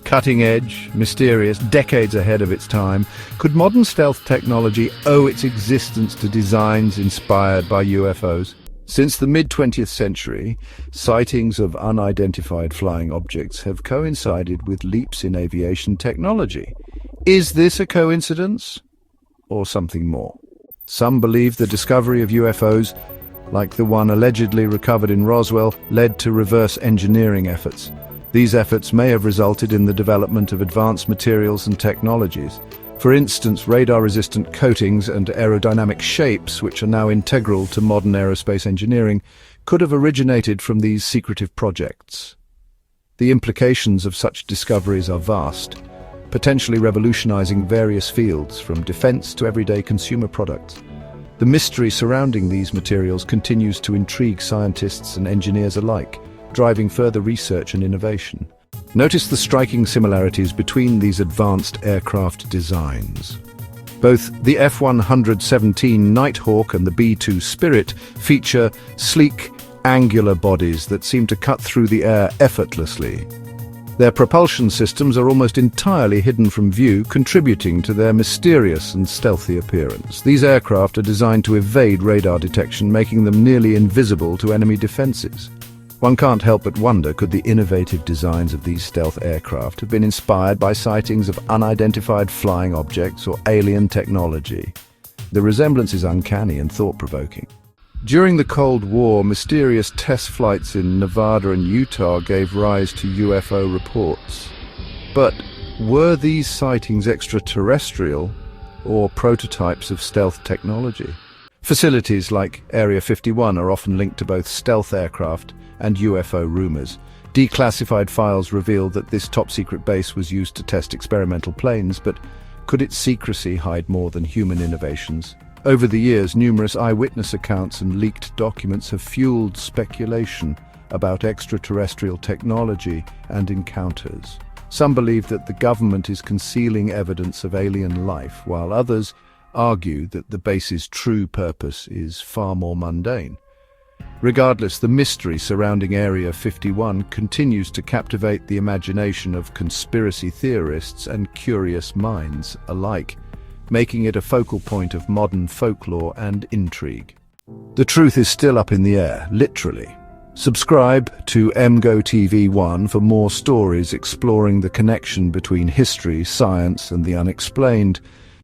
Cutting-edge, mysterious, decades ahead of its time, could modern stealth technology owe its existence to designs inspired by UFOs? Since the mid-20th century, sightings of unidentified flying objects have coincided with leaps in aviation technology. Is this a coincidence, or something more? Some believe the discovery of UFOs, like the one allegedly recovered in Roswell, led to reverse engineering efforts. These efforts may have resulted in the development of advanced materials and technologies. For instance, radar-resistant coatings and aerodynamic shapes, which are now integral to modern aerospace engineering, could have originated from these secretive projects. The implications of such discoveries are vast, potentially revolutionizing various fields, from defense to everyday consumer products. The mystery surrounding these materials continues to intrigue scientists and engineers alike, driving further research and innovation. Notice the striking similarities between these advanced aircraft designs. Both the F-117 Nighthawk and the B-2 Spirit feature sleek, angular bodies that seem to cut through the air effortlessly. Their propulsion systems are almost entirely hidden from view, contributing to their mysterious and stealthy appearance. These aircraft are designed to evade radar detection, making them nearly invisible to enemy defenses. One can't help but wonder, could the innovative designs of these stealth aircraft have been inspired by sightings of unidentified flying objects or alien technology? The resemblance is uncanny and thought-provoking. During the Cold War, mysterious test flights in Nevada and Utah gave rise to UFO reports. But were these sightings extraterrestrial or prototypes of stealth technology? Facilities like Area 51 are often linked to both stealth aircraft and UFO rumors. Declassified files reveal that this top-secret base was used to test experimental planes, but could its secrecy hide more than human innovations? Over the years, numerous eyewitness accounts and leaked documents have fueled speculation about extraterrestrial technology and encounters. Some believe that the government is concealing evidence of alien life, while others argue that the base's true purpose is far more mundane. Regardless, the mystery surrounding Area 51 continues to captivate the imagination of conspiracy theorists and curious minds alike, making it a focal point of modern folklore and intrigue. The truth is still up in the air, literally. Subscribe to Emgotv1 for more stories exploring the connection between history, science, and the unexplained.